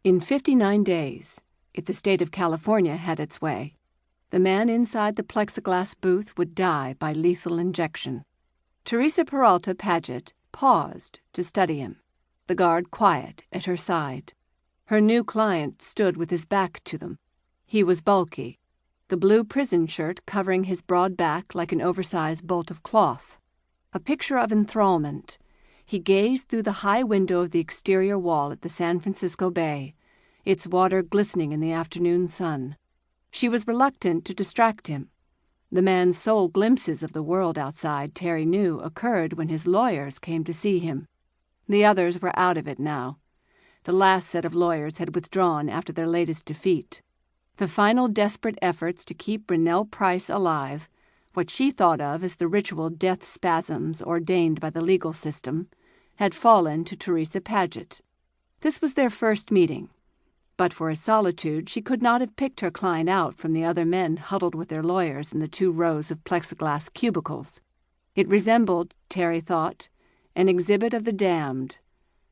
In 59 days, if the state of California had its way, the man inside the plexiglass booth would die by lethal injection. Teresa Peralta Paget paused to study him, the guard quiet at her side. Her new client stood with his back to them. He was bulky, the blue prison shirt covering his broad back like an oversized bolt of cloth. A picture of enthrallment, he gazed through the high window of the exterior wall at the San Francisco Bay, its water glistening in the afternoon sun. She was reluctant to distract him. The man's sole glimpses of the world outside, Terry knew, occurred when his lawyers came to see him. The others were out of it now. The last set of lawyers had withdrawn after their latest defeat. The final desperate efforts to keep Rennell Price alive, what she thought of as the ritual death spasms ordained by the legal system, had fallen to Teresa Paget. This was their first meeting. But for his solitude, she could not have picked her client out from the other men huddled with their lawyers in the 2 rows of plexiglass cubicles. It resembled, Terry thought, an exhibit of the damned.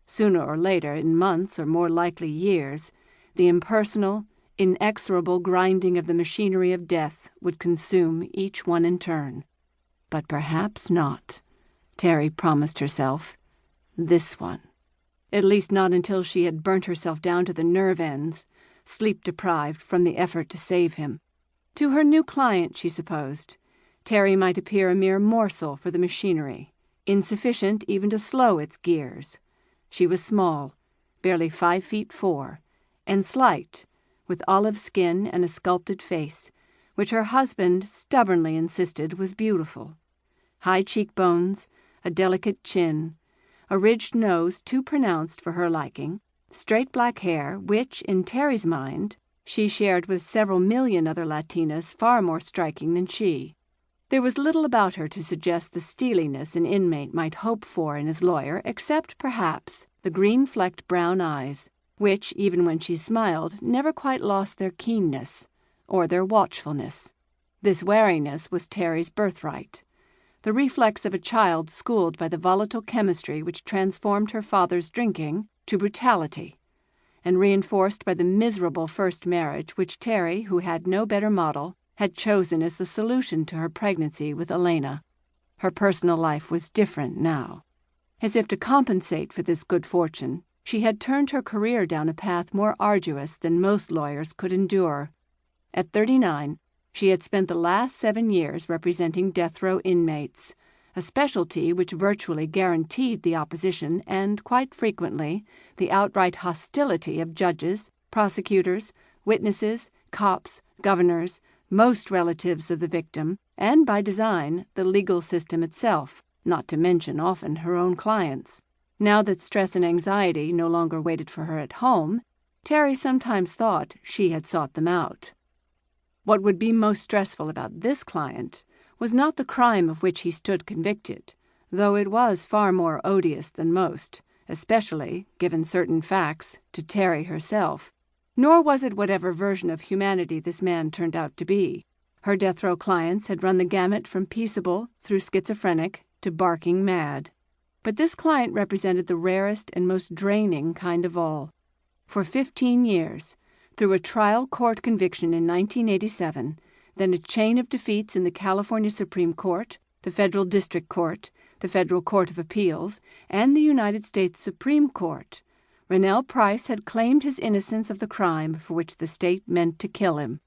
Sooner or later, in months or more likely years, the impersonal, inexorable grinding of the machinery of death would consume each one in turn. But perhaps not, Terry promised herself. This one. At least not until she had burnt herself down to the nerve ends, sleep-deprived from the effort to save him. To her new client, she supposed, Terry might appear a mere morsel for the machinery, insufficient even to slow its gears. She was small, barely 5'4", and slight, with olive skin and a sculpted face, which her husband stubbornly insisted was beautiful. High cheekbones, a delicate chin, a ridged nose too pronounced for her liking, straight black hair, which, in Terry's mind, she shared with several million other Latinas far more striking than she. There was little about her to suggest the steeliness an inmate might hope for in his lawyer, except, perhaps, the green-flecked brown eyes, which, even when she smiled, never quite lost their keenness, or their watchfulness. This wariness was Terry's birthright, the reflex of a child schooled by the volatile chemistry which transformed her father's drinking to brutality, and reinforced by the miserable first marriage which Terry, who had no better model, had chosen as the solution to her pregnancy with Elena. Her personal life was different now. As if to compensate for this good fortune, she had turned her career down a path more arduous than most lawyers could endure. At 39, she had spent the last 7 years representing death row inmates, a specialty which virtually guaranteed the opposition and, quite frequently, the outright hostility of judges, prosecutors, witnesses, cops, governors, most relatives of the victim, and, by design, the legal system itself, not to mention often her own clients. Now that stress and anxiety no longer waited for her at home, Terry sometimes thought she had sought them out. What would be most stressful about this client was not the crime of which he stood convicted, though it was far more odious than most, especially, given certain facts, to Terry herself. Nor was it whatever version of humanity this man turned out to be. Her death row clients had run the gamut from peaceable through schizophrenic to barking mad. But this client represented the rarest and most draining kind of all. For 15 years, through a trial court conviction in 1987, then a chain of defeats in the California Supreme Court, the Federal District Court, the Federal Court of Appeals, and the United States Supreme Court, Rennell Price had claimed his innocence of the crime for which the state meant to kill him.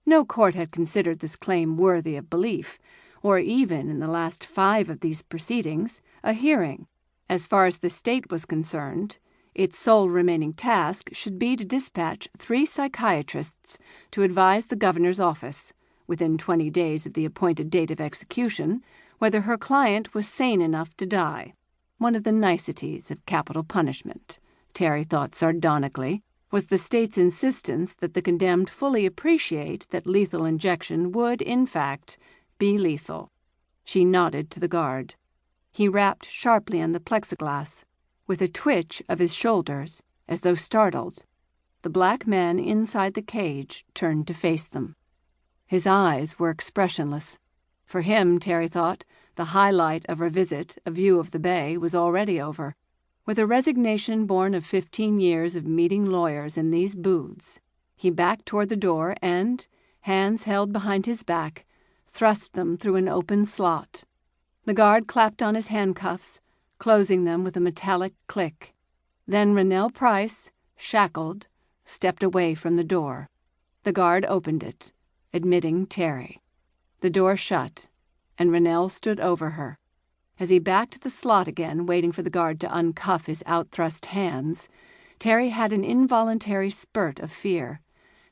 No court had considered this claim worthy of belief, or even, in the last 5 of these proceedings, a hearing. As far as the state was concerned, its sole remaining task should be to dispatch 3 psychiatrists to advise the governor's office, within 20 days of the appointed date of execution, whether her client was sane enough to die. One of the niceties of capital punishment, Terry thought sardonically, was the state's insistence that the condemned fully appreciate that lethal injection would, in fact, be lethal. She nodded to the guard. He rapped sharply on the plexiglass, with a twitch of his shoulders, as though startled. The black man inside the cage turned to face them. His eyes were expressionless. For him, Terry thought, the highlight of her visit, a view of the bay, was already over. With a resignation born of 15 years of meeting lawyers in these booths, he backed toward the door and, hands held behind his back, thrust them through an open slot. The guard clapped on his handcuffs, closing them with a metallic click. Then Rennell Price, shackled, stepped away from the door. The guard opened it, admitting Terry. The door shut, and Rennell stood over her. As he backed the slot again, waiting for the guard to unccuff his outthrust hands, Terry had an involuntary spurt of fear,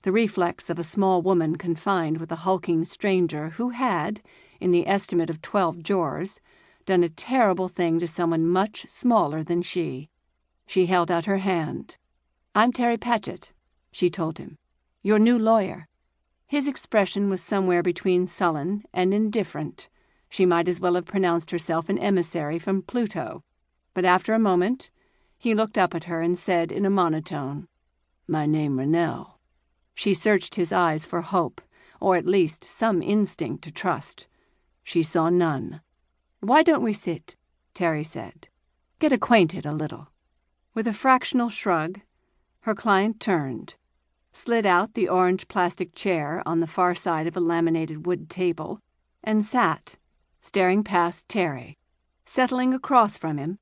the reflex of a small woman confined with a hulking stranger who had, in the estimate of 12 jurors, done a terrible thing to someone much smaller than she. She held out her hand. "I'm Terry Paget," she told him. "Your new lawyer." His expression was somewhere between sullen and indifferent. She might as well have pronounced herself an emissary from Pluto. But after a moment, he looked up at her and said in a monotone, "My name Rennell." She searched his eyes for hope, or at least some instinct to trust. She saw none. "Why don't we sit?" Terry said. "Get acquainted a little." With a fractional shrug, her client turned, slid out the orange plastic chair on the far side of a laminated wood table, and sat, staring past Terry. Settling across from him,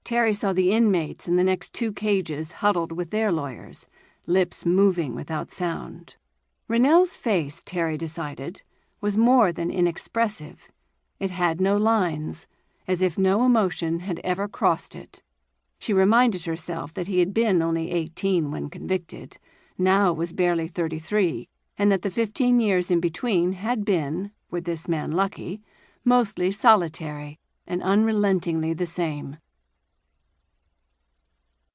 Terry saw the inmates in the next 2 cages huddled with their lawyers, lips moving without sound. Rennell's face, Terry decided, was more than inexpressive. It had no lines, as if no emotion had ever crossed it. She reminded herself that he had been only 18 when convicted, now was barely 33, and that the 15 years in between had been, were this man lucky, mostly solitary and unrelentingly the same.